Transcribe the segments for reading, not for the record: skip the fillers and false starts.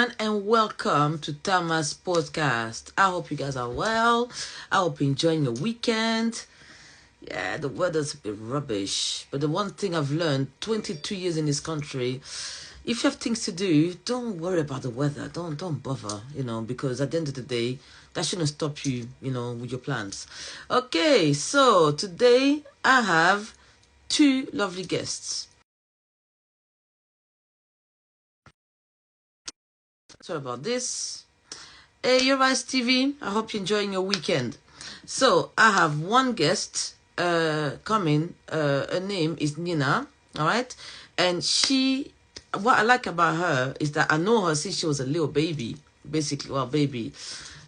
everyone, and welcome to Tama's podcast. I hope you guys are well. I hope you're enjoying your weekend. Yeah, the weather's a bit rubbish, but the one thing I've learned 22 years in this country, if you have things to do, don't worry about the weather. Don't bother, because at the end of the day, that shouldn't stop you, with your plans. Okay, so today I have two lovely guests. Sorry about this. Hey, you're Rice TV. I hope you're enjoying your weekend. So I have one guest coming. Her name is Nina. All right, and what I like about her is that I know her since she was a little baby. Basically, well, baby.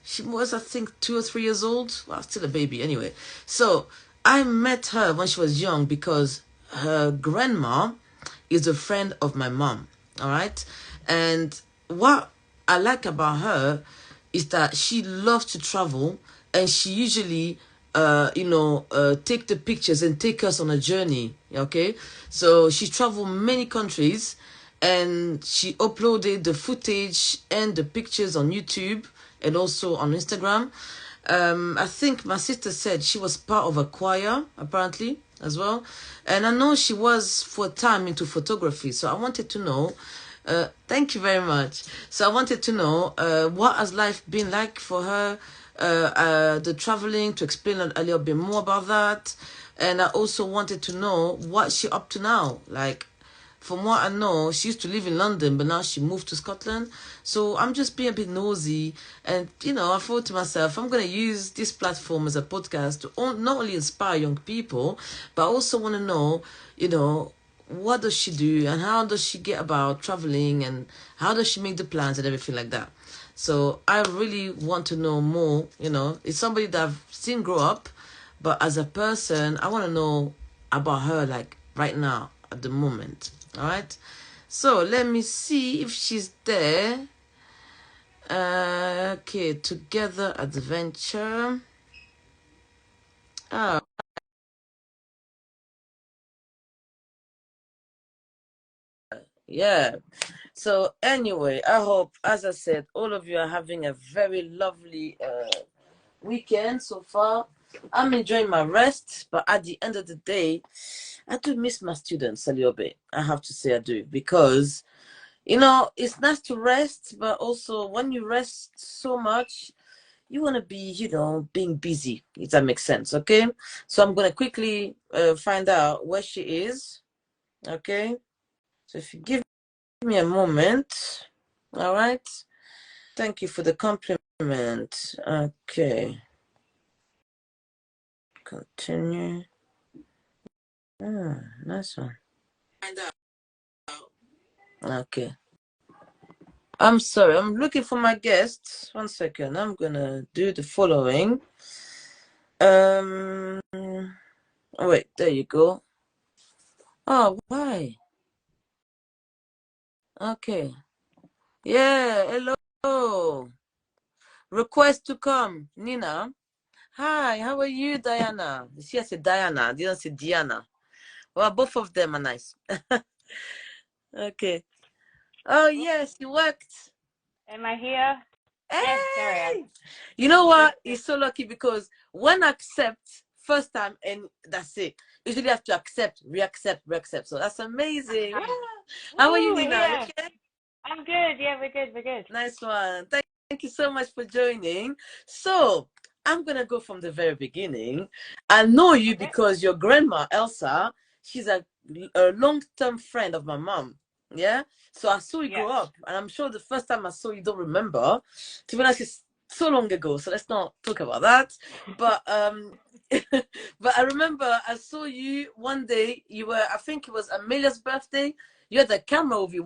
She was, I think, 2 or 3 years old. Well, still a baby anyway. So I met her when she was young because her grandma is a friend of my mom. All right, and what I like about her is that she loves to travel, and she usually take the pictures and take us on a journey. Okay, so she traveled many countries, and she uploaded the footage and the pictures on YouTube and also on Instagram. I think my sister said she was part of a choir apparently as well, and I know she was for a time into photography. So I wanted to know. Thank you very much. So I wanted to know what has life been like for her, the traveling, to explain a little bit more about that. And I also wanted to know what she up to now. Like, from what I know, she used to live in London, but now she moved to Scotland. So I'm just being a bit nosy. And, I thought to myself, I'm going to use this platform as a podcast to not only inspire young people, but I also want to know, what does she do and how does she get about traveling and how does she make the plans and everything like that. So I really want to know more. It's somebody that I've seen grow up, but as a person, I want to know about her, like right now at the moment. All right, so let me see if she's there. Okay, Together Adventure. Oh, yeah. So anyway, I hope, as I said, all of you are having a very lovely weekend so far. I'm enjoying my rest, but at the end of the day, I do miss my students a little bit. I have to say I do, because it's nice to rest, but also when you rest so much, you want to be, being busy, if that makes sense. Okay, so I'm going to quickly find out where she is. Okay, so if you give me a moment. All right, thank you for the compliment. Okay, continue. Nice one. Okay, I'm sorry, I'm looking for my guests. 1 second, I'm gonna do the following. Oh, wait, there you go. Oh, why? Okay. Yeah, hello. Request to come, Nina. Hi, how are you, Diana? She said Diana, I didn't say Diana. Well, both of them are nice. Okay. Oh, yes, you worked. Am I here? Yes, here I am. Hey! You know what? He's so lucky because when I accept first time and that's it. Usually have to accept, reaccept. So that's amazing. Wow. How are you, Woo, we're Nina? You here. okay? I'm good. Yeah, we're good. We're good. Nice one. Thank you so much for joining. So I'm gonna go from the very beginning. I know you Okay. because your grandma Elsa, she's a long-term friend of my mom. Yeah. So I saw you Yeah. grow up, and I'm sure the first time I saw you don't remember. To be honest, it's so long ago. So let's not talk about that. But but I remember I saw you one day. I think it was Amelia's birthday. You had a camera with you.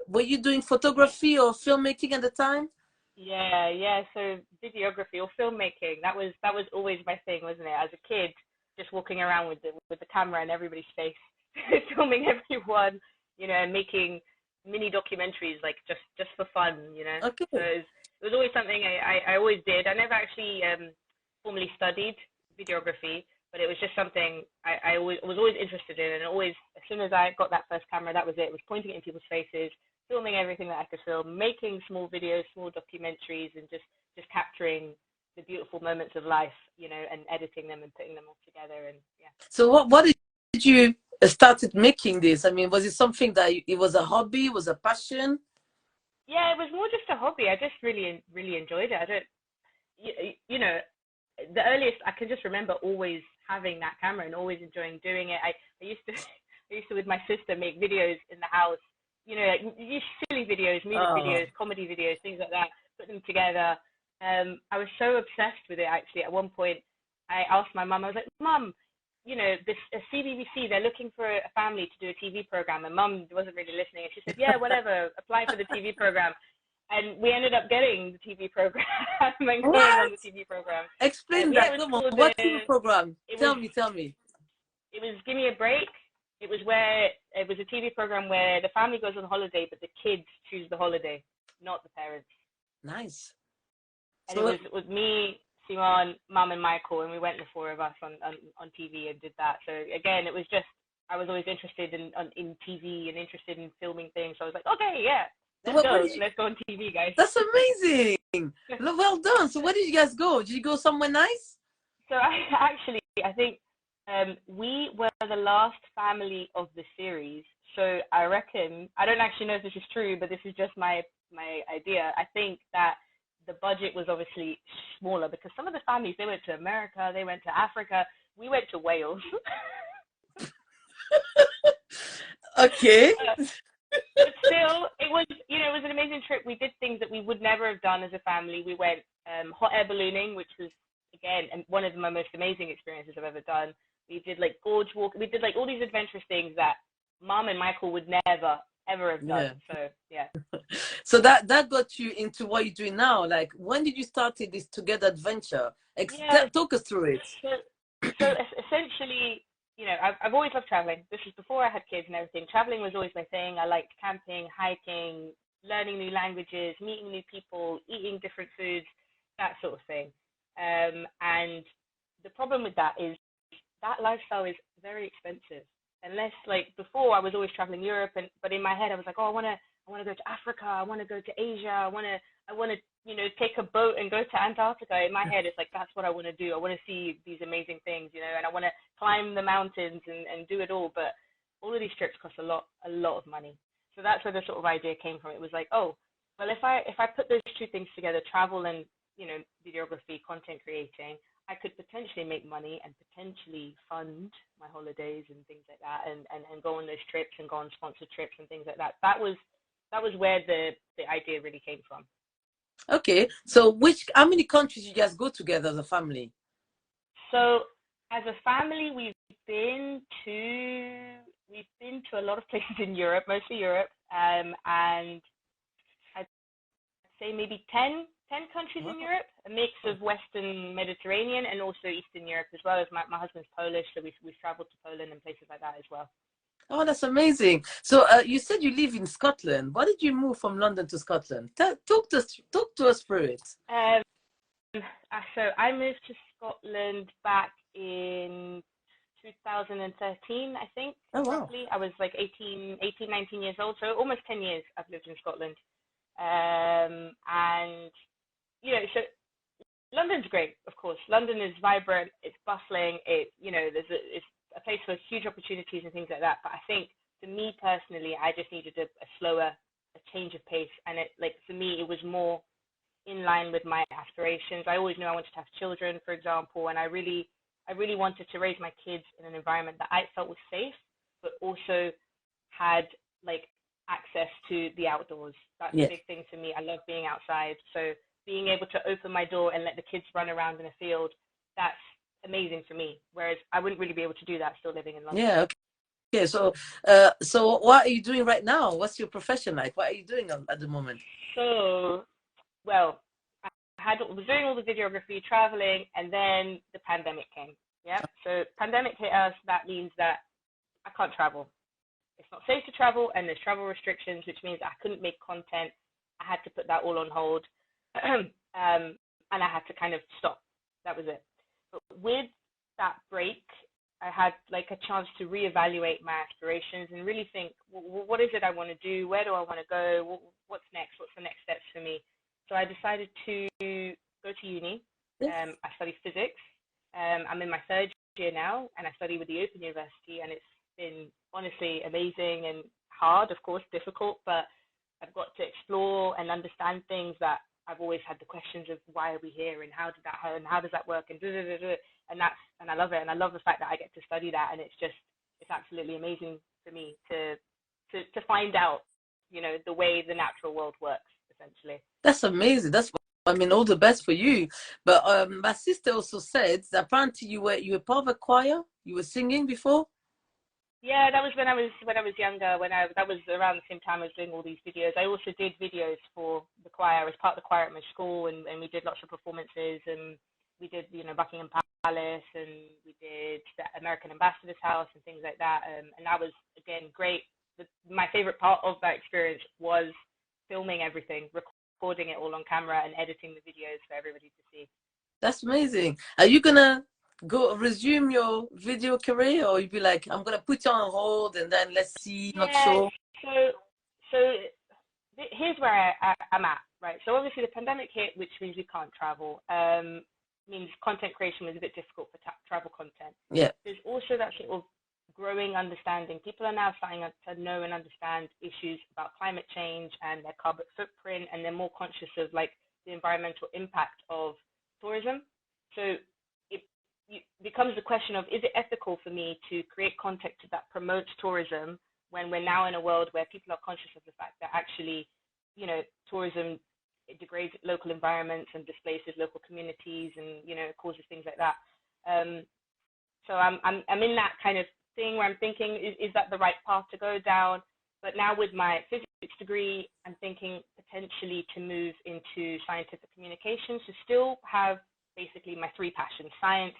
Were you doing photography or filmmaking at the time? Yeah, yeah. So videography or filmmaking, that was always my thing, wasn't it? As a kid, just walking around with the camera in everybody's face, filming everyone, and making mini documentaries like just for fun. So Okay. it was always something I always did. I never actually formally studied videography, but it was just something I was always interested in, and always as soon as I got that first camera, that was it. It was pointing it in people's faces, filming everything that I could film, making small videos, small documentaries, and just capturing the beautiful moments of life, you know, and editing them and putting them all together. And yeah. So what did you started making this? I mean, was it something that it was a hobby, was a passion? Yeah, it was more just a hobby. I just really enjoyed it. I don't, you know, the earliest I can just remember always having that camera and always enjoying doing it. I used to I used to with my sister make videos in the house, you know, like silly videos, music Oh, videos, comedy videos, things like that, put them together. I was so obsessed with it actually. At one point, I asked my mum. I was like, "Mum, you know, this CBBC, they're looking for a family to do a TV program." And Mum wasn't really listening, and she said, "Yeah, whatever, apply for the TV program." And we ended up getting the TV program and going on what? the TV program. Explain Yeah, that. it was Come on. called What TV program? it was Tell me. it was Give Me a Break. It was a TV program where the family goes on holiday, but the kids choose the holiday, not the parents. Nice. And it So was with me, Simon, Mum, and Michael, and we went the four of us on TV and did that. So again, it was just I was always interested in TV and interested in filming things. So I was like, okay, yeah, what did you? let's go on TV, guys. That's amazing. Well done. So where did you guys go? Did you go somewhere nice? So I think we were the last family of the series. So I reckon I don't actually know if this is true, but this is just my idea. I think that the budget was obviously smaller because some of the families they went to America, they went to Africa, we went to Wales. Okay. But still, it was it was an amazing trip. We did things that we would never have done as a family. We went hot air ballooning, which was again one of my most amazing experiences I've ever done. We did like gorge walk. We did like all these adventurous things that Mom and Michael would never ever have done. Yeah. So yeah. So that got you into what you're doing now. Like, when did you start this Together adventure? Yeah. Talk us through it. So essentially, I've always loved traveling. This was before I had kids and everything. Traveling was always my thing. I liked camping, hiking, learning new languages, meeting new people, eating different foods, that sort of thing. And the problem with that is that lifestyle is very expensive. Unless like before, I was always traveling Europe, but in my head I was like, oh, I wanna go to Africa, I wanna go to Asia, I wanna take a boat and go to Antarctica. In my head, it's like that's what I want to do. I want to see these amazing things, and I want to climb the mountains and do it all. But all of these trips cost a lot of money. So that's where the sort of idea came from. It was like, oh, well, if I put those two things together, travel and videography, content creating, I could potentially make money and potentially fund my holidays and things like that, and go on those trips and go on sponsored trips and things like that. That was where the idea really came from. Okay. So how many countries you guys go together as a family? So as a family, we've been to a lot of places in Europe, mostly Europe, and I'd say maybe 10 countries in Wow. Europe, a mix of Western Mediterranean and also Eastern Europe as well. As my husband's Polish, so we've traveled to Poland and places like that as well. Oh, that's amazing. So you said you live in Scotland. Why did you move from London to Scotland? Talk to us through it. Um, so I moved to Scotland back in 2013, I think, Oh, wow. roughly. I was like 19 years old, so almost 10 years I've lived in Scotland. And, so London's great, of course. London is vibrant, it's bustling, it's a place for huge opportunities and things like that. But I think for me personally, I just needed a slower, a change of pace. And for me, it was more in line with my aspirations. I always knew I wanted to have children, for example, and I really wanted to raise my kids in an environment that I felt was safe, but also had like access to the outdoors. That's a Yeah. big thing for me. I love being outside. So being able to open my door and let the kids run around in a field, that's amazing for me. Whereas I wouldn't really be able to do that still living in London. Yeah. Okay. So what are you doing right now? What's your profession like? What are you doing at the moment? So, well, was doing all the videography, traveling, and then the pandemic came. Yep. So pandemic hit us. That means that I can't travel. It's not safe to travel, and there's travel restrictions, which means I couldn't make content. I had to put that all on hold, and I had to kind of stop. That was it. But with that break, I had like a chance to reevaluate my aspirations and really think, what is it I want to do? Where do I want to go? What's next? What's the next steps for me? So I decided to go to uni. Yeah. I studied physics. I'm in my third year now, and I study with the Open University, and it's been honestly amazing and hard, of course, difficult, but I've got to explore and understand things that I've always had the questions of why are we here and how did that happen and how does that work and and I love it, and I love the fact that I get to study that, and it's absolutely amazing for me to find out, you know, the way the natural world works essentially. That's amazing. That's, I mean, all the best for you. But my sister also said that apparently you were part of a choir. You were singing before. Yeah, that was when I was younger. That was around the same time I was doing all these videos. I also did videos for the choir. I was part of the choir at my school, and we did lots of performances, and we did, you know, Buckingham Palace, and we did the American Ambassador's House and things like that. And that was again great. My favorite part of that experience was filming everything, recording it all on camera, and editing the videos for everybody to see. That's amazing. Are you gonna go resume your video career, or you be like, I'm gonna put you on hold and then let's see, not Yeah. sure? So here's where I'm at, right? So obviously the pandemic hit, which means we can't travel. Means content creation was a bit difficult for travel content. Yeah. There's also that sort of growing understanding. People are now starting to know and understand issues about climate change and their carbon footprint, and they're more conscious of like the environmental impact of tourism. So it becomes the question of, is it ethical for me to create content that promotes tourism when we're now in a world where people are conscious of the fact that actually, you know, tourism, it degrades local environments and displaces local communities, and, you know, causes things like that. So I'm in that kind of thing where I'm thinking, is that the right path to go down? But now with my physics degree, I'm thinking potentially to move into scientific communications, to still have basically my three passions: science,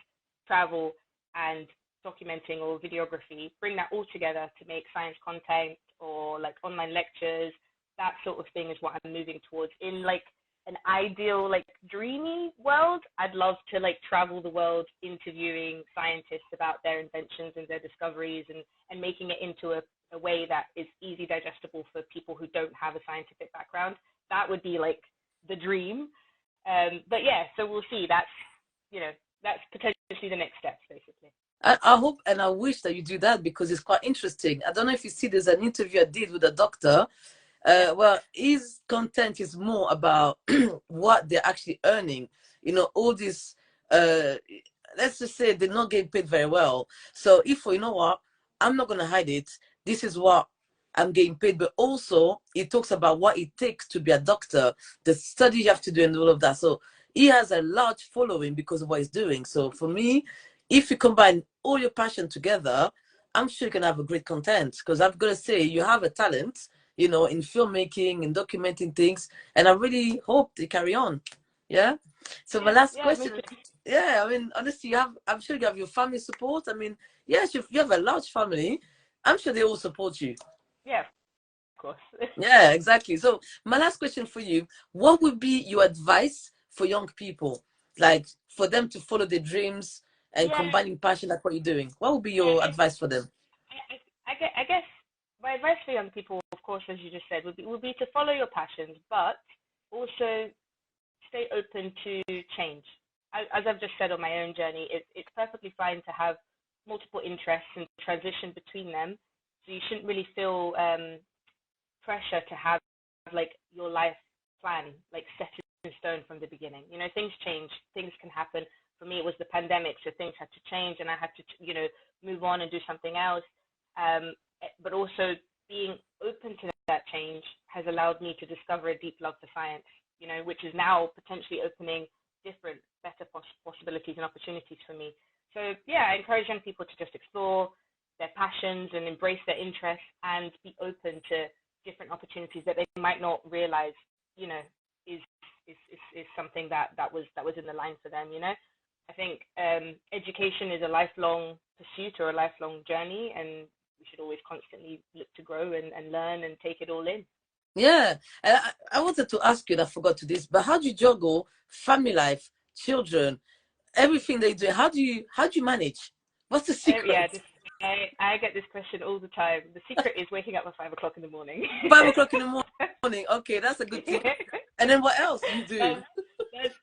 travel, and documenting or videography. Bring that all together to make science content or like online lectures. That sort of thing is what I'm moving towards. In like an ideal, like dreamy world, I'd love to like travel the world interviewing scientists about their inventions and their discoveries, and making it into a way that is easy digestible for people who don't have a scientific background. That would be like the dream. But yeah, so we'll see. That's, you know, that's potentially the next steps, basically. I hope and I wish that you do that, because it's quite interesting. I don't know if you see, there's an interview I did with a doctor. Well, his content is more about what they're actually earning. You know, all this, let's just say they're not getting paid very well. So if, you know what, I'm not going to hide it. This is what I'm getting paid. But also, it talks about what it takes to be a doctor, the study you have to do, and all of that. So he has a large following because of what he's doing. So for me, if you combine all your passion together, I'm sure you can have a great content, because I've got to say, you have a talent, you know, in filmmaking and documenting things, and I really hope they carry on. Yeah. So my last Yeah, me question, too. yeah, I mean, honestly, I'm sure you have your family support. I mean, yes, you have a large family. I'm sure they all support you. Yeah, of course. Yeah, exactly. So my last question for you, what would be your advice for young people, like for them to follow their dreams and Yeah, combining passion like what you're doing? What would be your yeah. advice for them? I guess my advice for young people, of course, as you just said, would be to follow your passions, but also stay open to change. As I've just said on my own journey, it's perfectly fine to have multiple interests and transition between them. So you shouldn't really feel pressure to have like your life plan like set in stone from the beginning. You know, things change, things can happen. For me, it was the pandemic, so things had to change, and I had to, you know, move on and do something else. But also being open to that change has allowed me to discover a deep love for science, you know, which is now potentially opening different, better possibilities and opportunities for me. So yeah, I encourage young people to just explore their passions and embrace their interests and be open to different opportunities that they might not realize, you know, is is something that was in the line for them. You know, I think education is a lifelong pursuit or a lifelong journey, and we should always constantly look to grow and learn and take it all in. Yeah, I wanted to ask you, and I forgot to this, but how do you juggle family life, children, everything they do? How do you manage? What's the Yeah, secret? I get this question all the time. The secret is waking up at 5 o'clock in the morning. 5 o'clock in the morning. Okay, that's a good tip. And then what else you do? that's,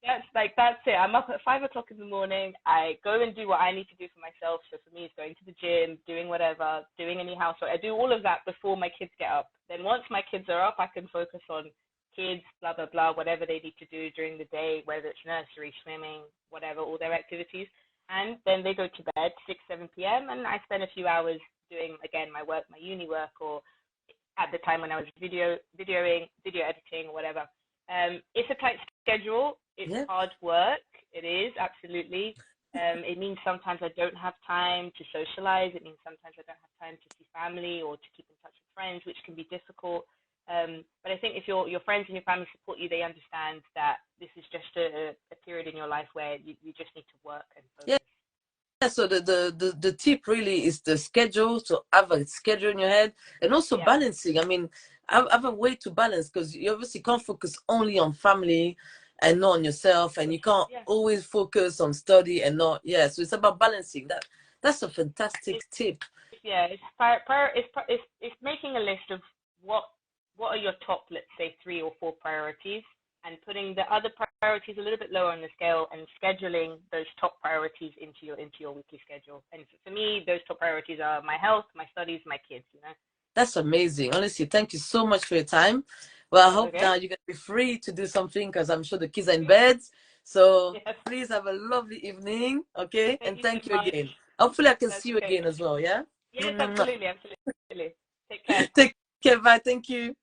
that's that's it. I'm up at 5 o'clock in the morning. I go and do what I need to do for myself. So for me, it's going to the gym, doing whatever, doing any housework. I do all of that before my kids get up. Then once my kids are up, I can focus on kids, blah blah blah, whatever they need to do during the day, whether it's nursery, swimming, whatever, all their activities. And then they go to bed 6 7 p.m. and I spend a few hours doing again my work, my uni work, or at the time when I was videoing, video editing, or whatever. It's a tight schedule. It's Yeah. hard work. It is absolutely. It means sometimes I don't have time to socialize. It means sometimes I don't have time to see family or to keep in touch with friends, which can be difficult. But I think if your friends and your family support you, they understand that this is just a period in your life where you just need to work and Yeah. focus. So the tip really is the schedule. So have a schedule in your head, and also Yeah. balancing. I mean, have a way to balance, because you obviously can't focus only on family and not on yourself, and you can't Yeah. always focus on study and not. Yeah. So it's about balancing. That's a fantastic tip. Yeah, it's making a list of what are your top, let's say, 3 or 4 priorities, and putting the other priorities a little bit lower on the scale, and scheduling those top priorities into your weekly schedule. And for me, those top priorities are my health, my studies, my kids. That's amazing. Honestly, thank you so much for your time. Well, I That's hope okay. now you're gonna be free to do something, because I'm sure the kids are in bed. So Yes. please have a lovely evening, okay? Thank And you so thank you much. again. Hopefully I can That's see you okay. again as well, yeah? Yes, absolutely, absolutely. Take care. Take care, bye. Thank you.